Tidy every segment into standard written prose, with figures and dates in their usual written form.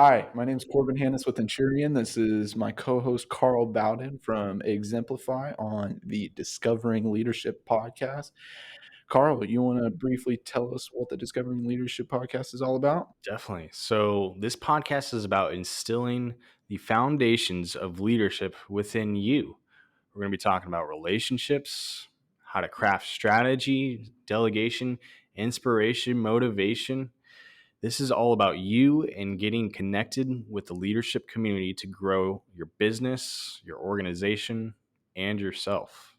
Hi, my name's Corbin Hannis with Enturian. This is my co-host Carl Bowden from Exemplify on the Discovering Leadership podcast. Carl, you want to briefly tell us what the Discovering Leadership podcast is all about? Definitely. So, this podcast is about instilling the foundations of leadership within you. We're going to be talking about relationships, how to craft strategy, delegation, inspiration, motivation. This is all about you and getting connected with the leadership community to grow your business, your organization, and yourself.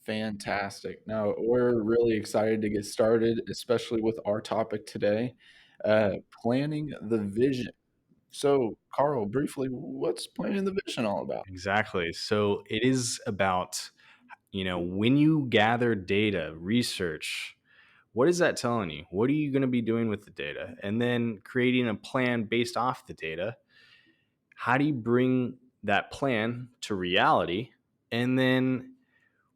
Fantastic. Now, we're really excited to get started, especially with our topic today, planning the vision. So, Carl, briefly, what's planning the vision all about? Exactly. So, it is about, when you gather data, research, what is that telling you? What are you going to be doing with the data? And then creating a plan based off the data. How do you bring that plan to reality? And then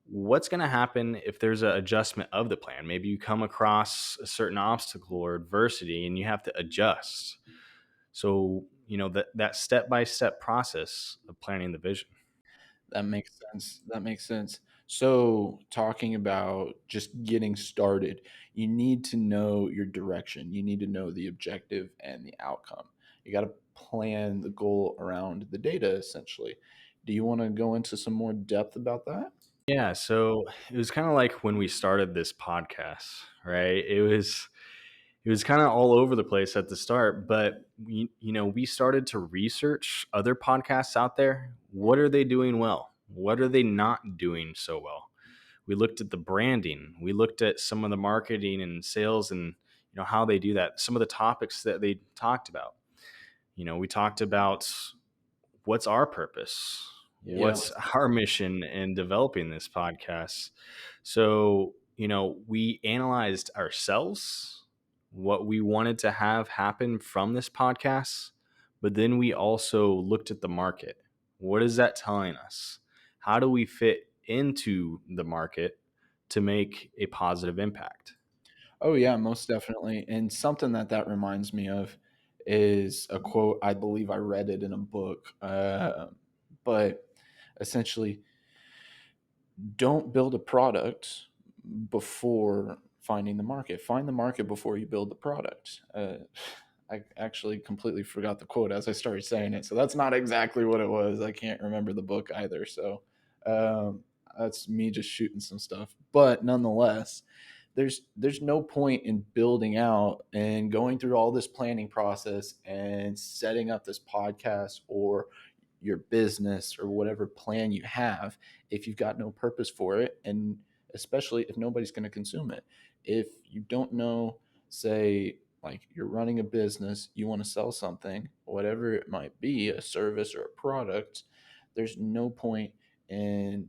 what's going to happen if there's an adjustment of the plan? Maybe you come across a certain obstacle or adversity and you have to adjust. So, that step by step process of planning the vision. That makes sense. That makes sense. So, talking about just getting started, you need to know your direction. You need to know the objective and the outcome. You got to plan the goal around the data, essentially. Do you want to go into some more depth about that? Yeah, so it was kind of like when we started this podcast, right? It was kind of all over the place at the start, but we started to research other podcasts out there. What are they doing well? What are they not doing so well? We looked at the branding. We looked at some of the marketing and sales and how they do that. Some of the topics that they talked about. We talked about what's our purpose? Yeah. What's our mission in developing this podcast? So, we analyzed ourselves, what we wanted to have happen from this podcast, but then we also looked at the market. What is that telling us? How do we fit into the market to make a positive impact? Oh, yeah, most definitely. And something that reminds me of is a quote. I believe I read it in a book. But essentially, don't build a product before finding the market. Find the market before you build the product. I actually completely forgot the quote as I started saying it, so that's not exactly what it was. I can't remember the book either, so um, that's me just shooting some stuff. But nonetheless, there's no point in building out and going through all this planning process and setting up this podcast or your business or whatever plan you have if you've got no purpose for it, and especially if nobody's going to consume it. If you don't know, say, like you're running a business, you want to sell something, whatever it might be, a service or a product, there's no point in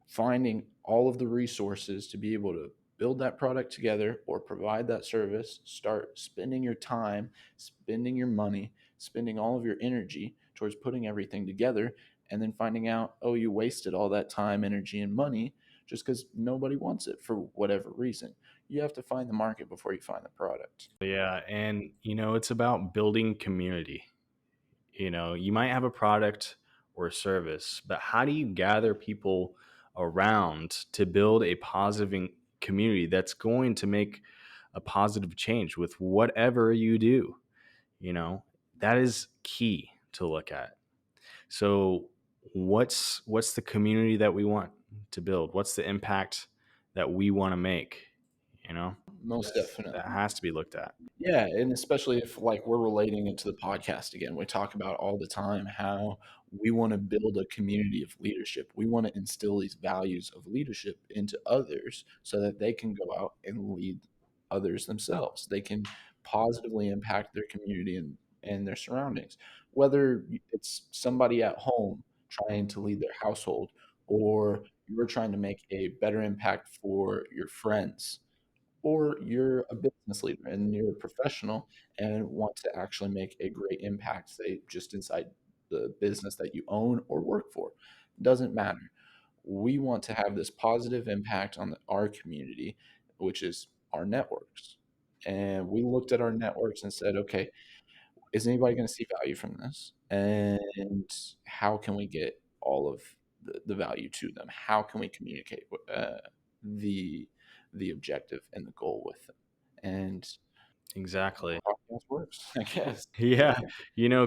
finding all of the resources to be able to build that product together or provide that service. Start spending your time, spending your money, spending all of your energy towards putting everything together, and then finding out, oh, you wasted all that time, energy, and money just because nobody wants it for whatever reason. You have to find the market before you find the product. Yeah, and it's about building community. You might have a product or a service, but how do you gather people around to build a positive community that's going to make a positive change with whatever you do? You know, that is key to look at. So, what's the community that we want to build? What's the impact that we want to make? You know, Most that definitely. has to be looked at. Yeah, and especially if like we're relating it to the podcast again, we talk about all the time how we want to build a community of leadership. We want to instill these values of leadership into others so that they can go out and lead others themselves. They can positively impact their community and their surroundings. Whether it's somebody at home trying to lead their household or you're trying to make a better impact for your friends, or you're a business leader and you're a professional and want to actually make a great impact, say, just inside the business that you own or work for. Doesn't matter. We want to have this positive impact on our community, which is our networks. And we looked at our networks and said, okay, is anybody going to see value from this? And how can we get all of the value to them? How can we communicate the the objective and the goal with them? And Exactly. podcast works, I guess. Yeah.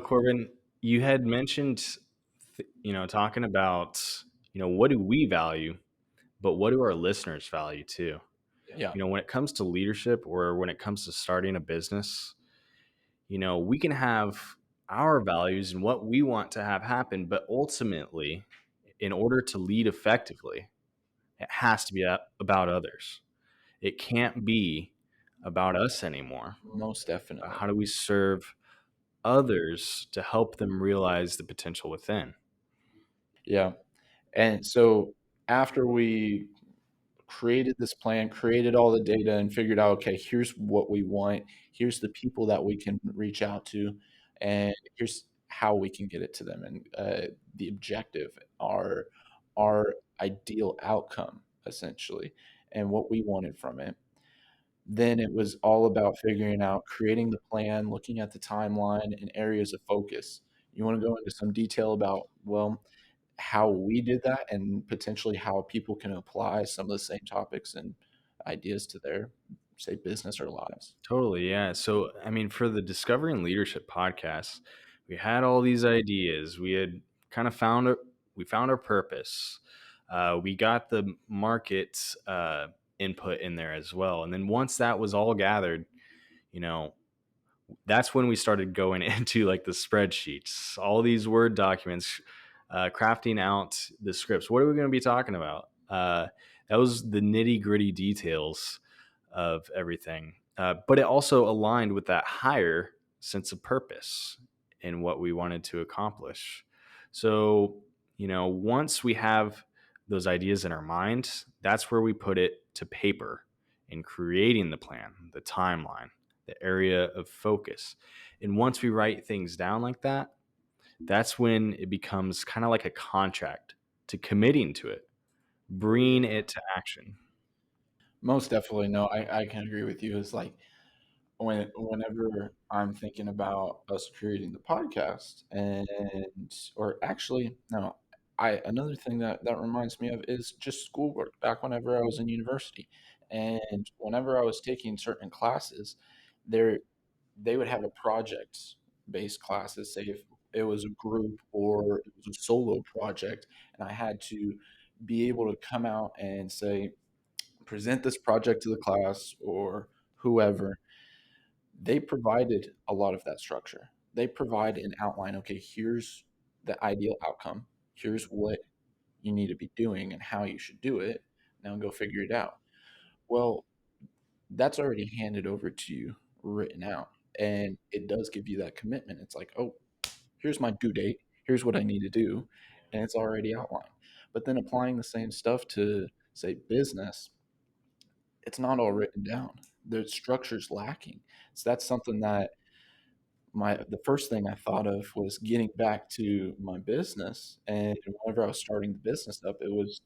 Corbin, you had mentioned, talking about, what do we value, but what do our listeners value too? Yeah, When it comes to leadership or when it comes to starting a business, we can have our values and what we want to have happen, but ultimately, in order to lead effectively, it has to be about others. It can't be about us anymore. most definitely. How do we serve others to help them realize the potential within? Yeah. And so after we created this plan, created all the data, and figured out, okay, here's what we want, here's the people that we can reach out to, and here's how we can get it to them, and the objective, our ideal outcome, essentially, and what we wanted from it. Then it was all about figuring out, creating the plan, looking at the timeline and areas of focus. You want to go into some detail about, well, how we did that and potentially how people can apply some of the same topics and ideas to their, say, business or lives. Totally, yeah. So, I mean, for the Discovery and Leadership podcast, we had all these ideas. We had kind of we found our purpose. We got the market input in there as well. And then once that was all gathered, you know, that's when we started going into like the spreadsheets, all these Word documents, crafting out the scripts. What are we going to be talking about? That was the nitty gritty details of everything. But it also aligned with that higher sense of purpose in what we wanted to accomplish. So, once we have those ideas in our mind, that's where we put it to paper in creating the plan, the timeline, the area of focus. And once we write things down like that, that's when it becomes kind of like a contract to committing to it, bringing it to action. Most definitely, no, I can agree with you. It's like whenever I'm thinking about us creating the podcast, and or actually no, I another thing that reminds me of is just schoolwork. Back whenever I was in university, and whenever I was taking certain classes, there they would have a project based classes. Say if it was a group or it was a solo project, and I had to be able to come out and say, present this project to the class or whoever. They provided a lot of that structure. They provide an outline. Okay, here's the ideal outcome. Here's what you need to be doing and how you should do it. Now go figure it out. Well, that's already handed over to you, written out. And it does give you that commitment. It's like, oh, here's my due date. Here's what I need to do. And it's already outlined. But then applying the same stuff to, say, business, it's not all written down. The structure's lacking. So that's something that the first thing I thought of was getting back to my business. And whenever I was starting the business up, it was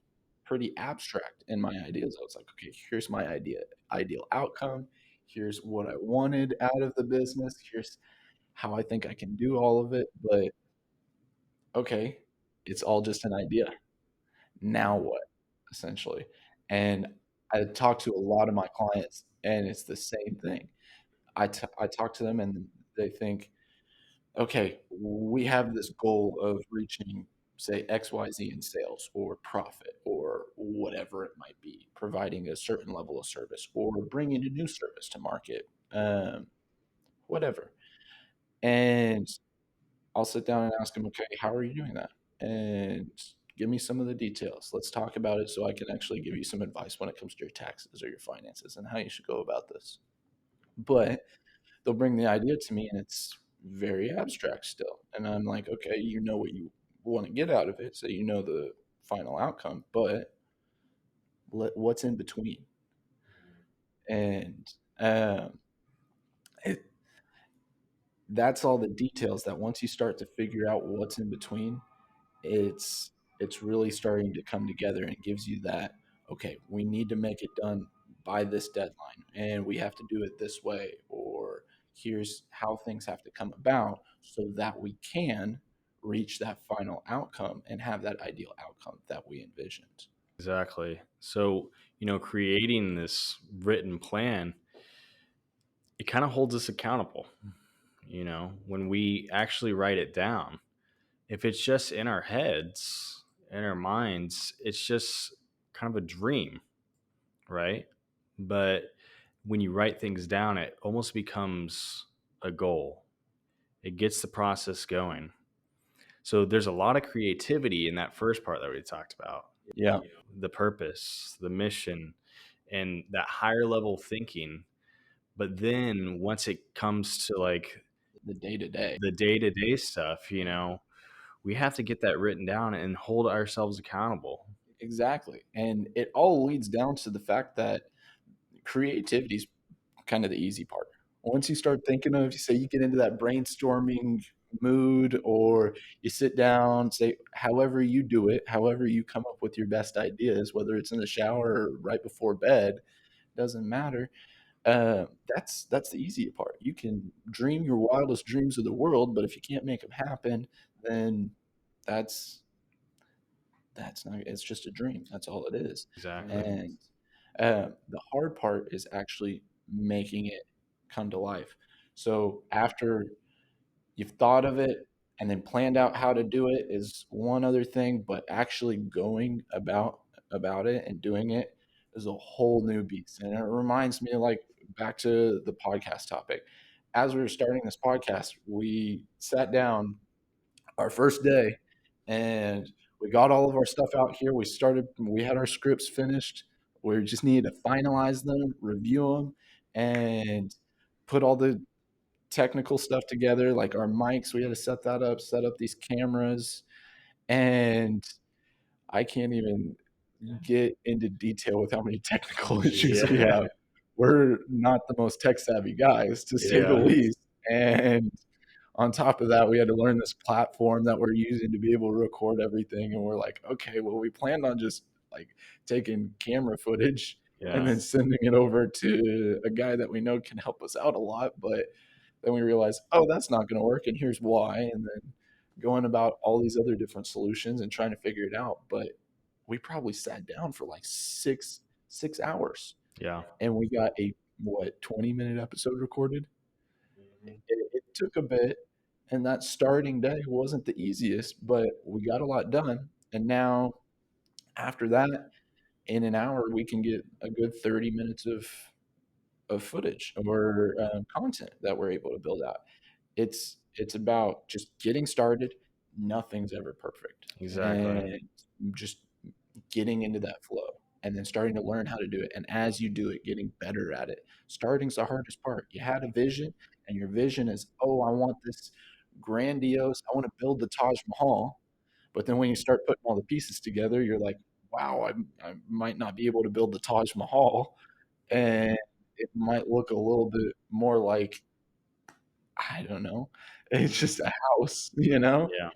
pretty abstract in my ideas. I was like, okay, here's my ideal outcome. Here's what I wanted out of the business. Here's how I think I can do all of it. But okay, it's all just an idea. Now what, essentially? And I talked to a lot of my clients, and it's the same thing. I talk to them, and they think, okay, we have this goal of reaching, say, XYZ in sales or profit or whatever it might be, providing a certain level of service or bringing a new service to market, whatever. And I'll sit down and ask them, okay, how are you doing that? And give me some of the details. Let's talk about it so I can actually give you some advice when it comes to your taxes or your finances and how you should go about this. But they'll bring the idea to me and it's very abstract still. And I'm like, okay, you know what you want to get out of it. So you know the final outcome, but what's in between? And um, it, that's all the details that once you start to figure out what's in between, it's it's really starting to come together and gives you that, okay, we need to make it done by this deadline and we have to do it this way, or Here's how things have to come about so that we can reach that final outcome and have that ideal outcome that we envisioned. Exactly. So, creating this written plan, it kind of holds us accountable. When we actually write it down, if it's just in our heads, in our minds, it's just kind of a dream, right? But when you write things down, it almost becomes a goal. It gets the process going. So there's a lot of creativity in that first part that we talked about, Yeah, the purpose, the mission, and that higher level thinking. But then once it comes to like the day to day. the day to day stuff, we have to get that written down and hold ourselves accountable. Exactly. And it all leads down to the fact that creativity is kind of the easy part. Once you start thinking of, say, you get into that brainstorming mood, or you sit down, say, however you do it, however you come up with your best ideas, whether it's in the shower or right before bed, doesn't matter. That's the easy part. You can dream your wildest dreams of the world, but if you can't make them happen, then that's that's not, it's just a dream. That's all it is. Exactly. And the hard part is actually making it come to life. So after you've thought of it and then planned out how to do it is one other thing, but actually going about it and doing it is a whole new beast. And it reminds me, like, back to the podcast topic. As we were starting this podcast, we sat down our first day and we got all of our stuff out here. We had our scripts finished. We just needed to finalize them, review them, and put all the technical stuff together, like our mics. We had to set that up, set up these cameras, and I can't even get into detail with how many technical issues we Yeah. have. We're not the most tech savvy guys, to say the Yeah. least. And on top of that, we had to learn this platform that we're using to be able to record everything. And we're like, okay, well, we planned on just like taking camera footage and Yeah. then sending it over to a guy that we know can help us out a lot. But then we realized, oh, that's not going to work. And here's why. And then going about all these other different solutions and trying to figure it out. But we probably sat down for like six hours Yeah. and we got a what 20-minute episode recorded. Mhm. It took a bit, and that starting day wasn't the easiest, but we got a lot done. And now, after that, in an hour, we can get a good 30 minutes of footage or content that we're able to build out. It's about just getting started. Nothing's ever perfect, Exactly. and just getting into that flow and then starting to learn how to do it. And as you do it, getting better at it. Starting's the hardest part. You had a vision, and your vision is, oh, I want this grandiose, I want to build the Taj Mahal. But then when you start putting all the pieces together, you're like, wow, I might not be able to build the Taj Mahal. And it might look a little bit more like, I don't know, it's just a house, you know? Yeah.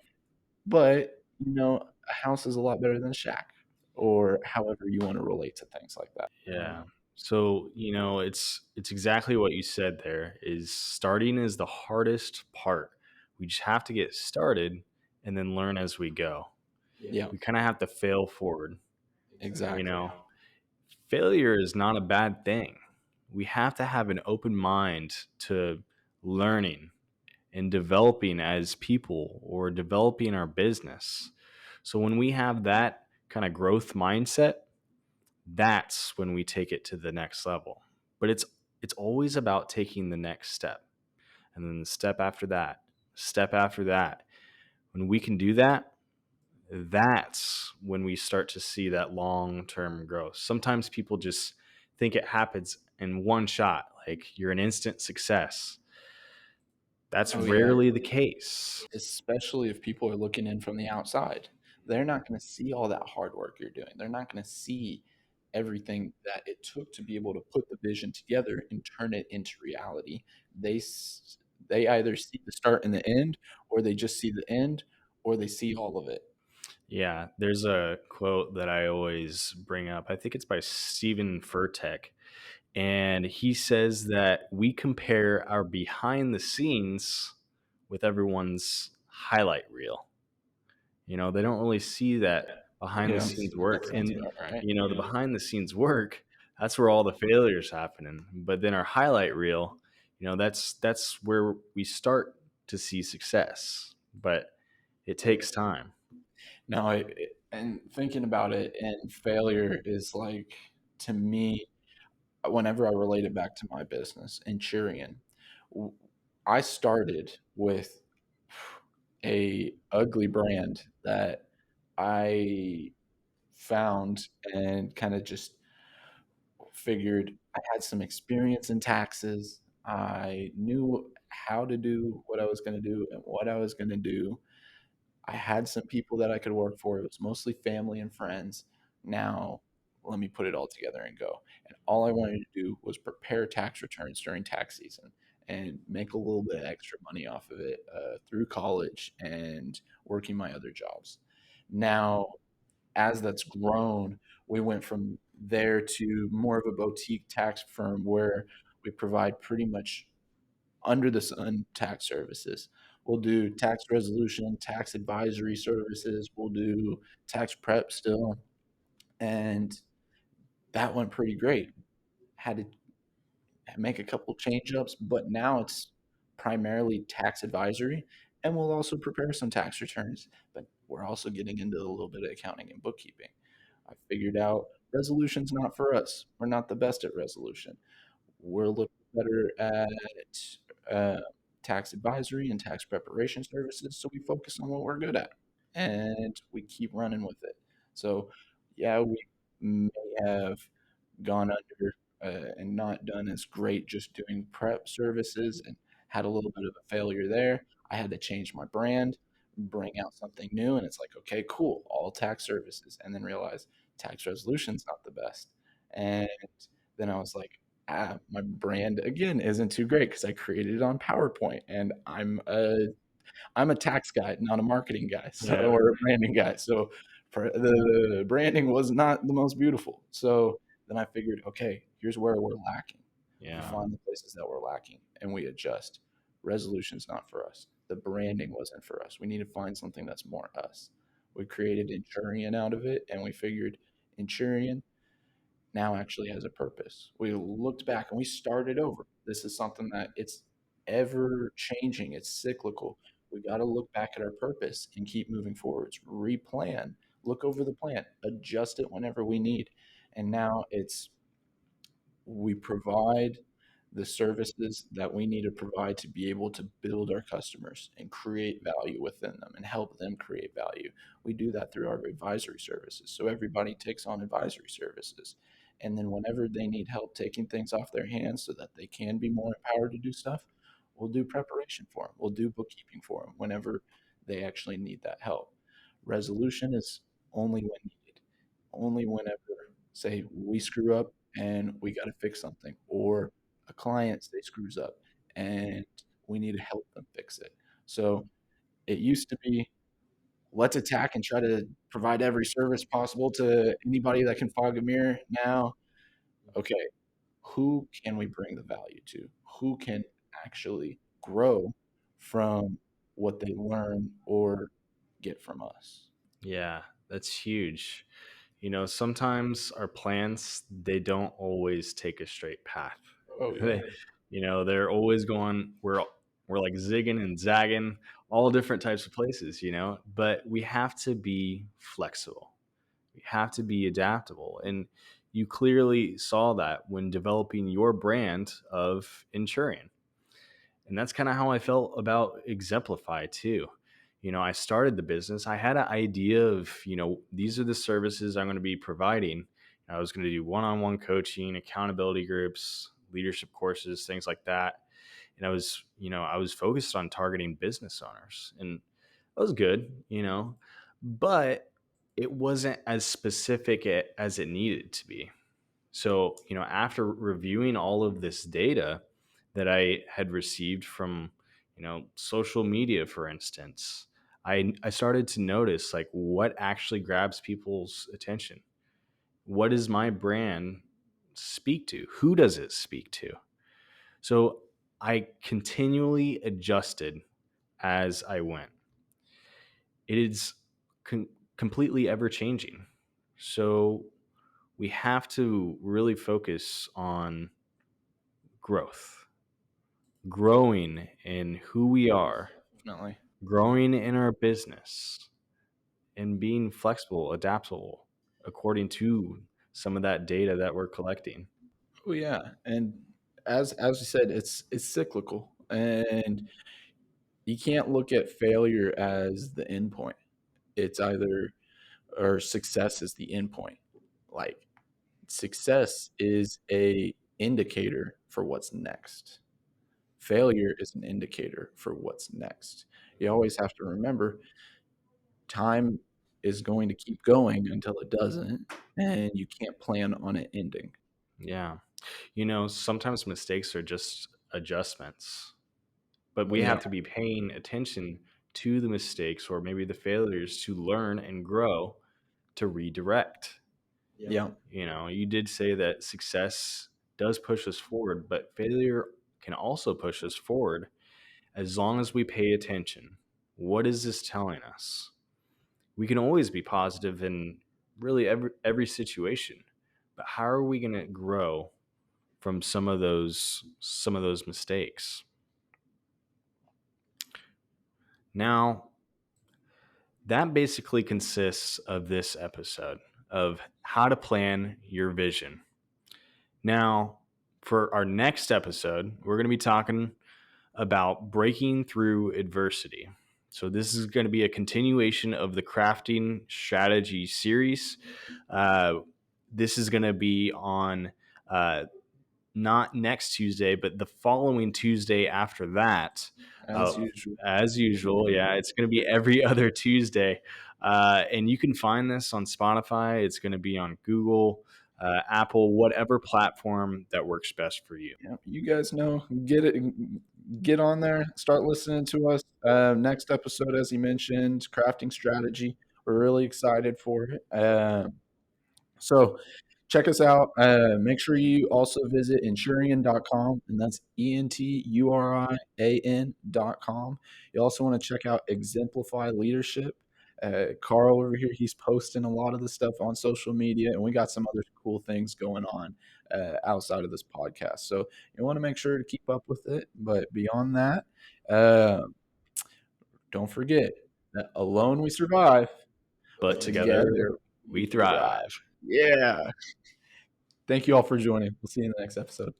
But, a house is a lot better than a shack, or however you wanna relate to things like that. Yeah. So, it's exactly what you said there is starting is the hardest part. We just have to get started and then learn as we go. Yeah, We kind of have to fail forward, you exactly. know. Failure is not a bad thing. We have to have an open mind to learning and developing as people or developing our business. So when we have that kind of growth mindset, that's when we take it to the next level. But it's always about taking the next step and then the step after that, step after that. When we can do that, that's when we start to see that long-term growth. Sometimes people just think it happens in one shot, like you're an instant success. That's Oh, yeah. rarely the case. Especially if people are looking in from the outside. They're not gonna see all that hard work you're doing. They're not gonna see everything that it took to be able to put the vision together and turn it into reality. They either see the start and the end, or they just see the end, or they see all of it. Yeah, there's a quote that I always bring up. I think it's by Stephen Furtek, And he says that we compare our behind the scenes with everyone's highlight reel. They don't really see that behind the Yeah, scenes work. that sounds And, about right. the behind the scenes work, that's where all the failures happening. But then our highlight reel, that's where we start to see success. But it takes time. No, and thinking about it, and failure is like, to me, whenever I relate it back to my business, Enturian, w- I started with a ugly brand that I found and kind of just figured I had some experience in taxes. I knew how to do what I was going to do and what I was going to do. I had some people that I could work for. It was mostly family and friends. Now, let me put it all together and go. And all I wanted to do was prepare tax returns during tax season and make a little bit of extra money off of it through college and working my other jobs. Now, as that's grown, we went from there to more of a boutique tax firm where we provide pretty much under the sun tax services. We'll do tax resolution, tax advisory services. We'll do tax prep still. And that went pretty great. Had to make a couple change ups, but now it's primarily tax advisory. And we'll also prepare some tax returns. But we're also getting into a little bit of accounting and bookkeeping. I figured out resolution's not for us. We're not the best at resolution. We're a little better at tax advisory and tax preparation services, so we focus on what we're good at and we keep running with it. So, yeah, we may have gone under and not done as great just doing prep services and had a little bit of a failure there. I had to change my brand, bring out something new, and it's like, okay, cool, all tax services, and then realize tax resolution's not the best. And then I was like, my brand again isn't too great because I created it on PowerPoint, and I'm a tax guy, not a marketing guy, so Yeah. or a branding guy. So the branding was not the most beautiful. So then I figured, okay, here's where we're lacking. We Yeah. find the places that we're lacking and we adjust. Resolution's not for us. The branding wasn't for us. We need to find something that's more us. We created Enturian out of it, and we figured Enturian now actually has a purpose. We looked back and we started over. This is something that it's ever changing, it's cyclical. We got to look back at our purpose and keep moving forwards, replan, look over the plan, adjust it whenever we need. And now it's we provide the services that we need to provide to be able to build our customers and create value within them and help them create value. We do that through our advisory services. So everybody takes on advisory services. And then whenever they need help taking things off their hands so that they can be more empowered to do stuff, we'll do preparation for them. We'll do bookkeeping for them whenever they actually need that help. Resolution is only when needed, only whenever, say, we screw up and we got to fix something, or a client say screws up and we need to help them fix it. So it used to be, let's attack and try to provide every service possible to anybody that can fog a mirror. Now, okay, who can we bring the value to? Who can actually grow from what they learn or get from us? Yeah. That's huge. Sometimes our plans, they don't always take a straight path. Oh They, yeah. they're always going, we're like zigging and zagging all different types of places, but we have to be flexible. We have to be adaptable. And you clearly saw that when developing your brand of Enturian. And that's kind of how I felt about Exemplify too. I started the business. I had an idea of, these are the services I'm going to be providing. I was going to do one-on-one coaching, accountability groups, leadership courses, things like that. And I was focused on targeting business owners, and that was good, but it wasn't as specific as it needed to be. So, after reviewing all of this data that I had received from, social media, for instance, I started to notice like what actually grabs people's attention. What is my brand speak to? Who does it speak to? So I continually adjusted as I went. It is completely ever changing. So we have to really focus on growth, growing in who we are, Definitely. growing in our business, and being flexible, adaptable according to some of that data that we're collecting. Oh yeah, and as you said, it's cyclical, and you can't look at failure as the end point. It's either or success is the end point. Like success is a indicator for what's next. Failure is an indicator for what's next. You always have to remember time is going to keep going until it doesn't, and you can't plan on it ending. Yeah. Sometimes mistakes are just adjustments, but Oh we yeah, have to be paying attention to the mistakes or maybe the failures to learn and grow to redirect. yeah, You did say that success does push us forward, but failure can also push us forward as long as we pay attention. What is this telling us? We can always be positive in really every situation, but how are we going to grow from some of those mistakes? Now, that basically consists of this episode of how to plan your vision. Now, for our next episode, we're going to be talking about breaking through adversity. So, this is going to be a continuation of the crafting strategy series. Uh, this is going to be on uh, not next Tuesday, but the following Tuesday after that. Uh, as usual. as usual, yeah, it's going to be every other Tuesday. And you can find this on Spotify. It's going to be on Google, Apple, whatever platform that works best for you. Yeah, you guys know, get on there, start listening to us. Next episode, as you mentioned, crafting strategy. We're really excited for it. So check us out. Make sure you also visit Enturian.com, and that's Enturian.com. You also want to check out Exemplify Leadership. Carl over here, he's posting a lot of the stuff on social media, and we got some other cool things going on outside of this podcast. So you want to make sure to keep up with it. But beyond that, uh, don't forget that alone we survive, But but together together we we thrive. thrive. Yeah. Thank you all for joining. We'll see you in the next episode.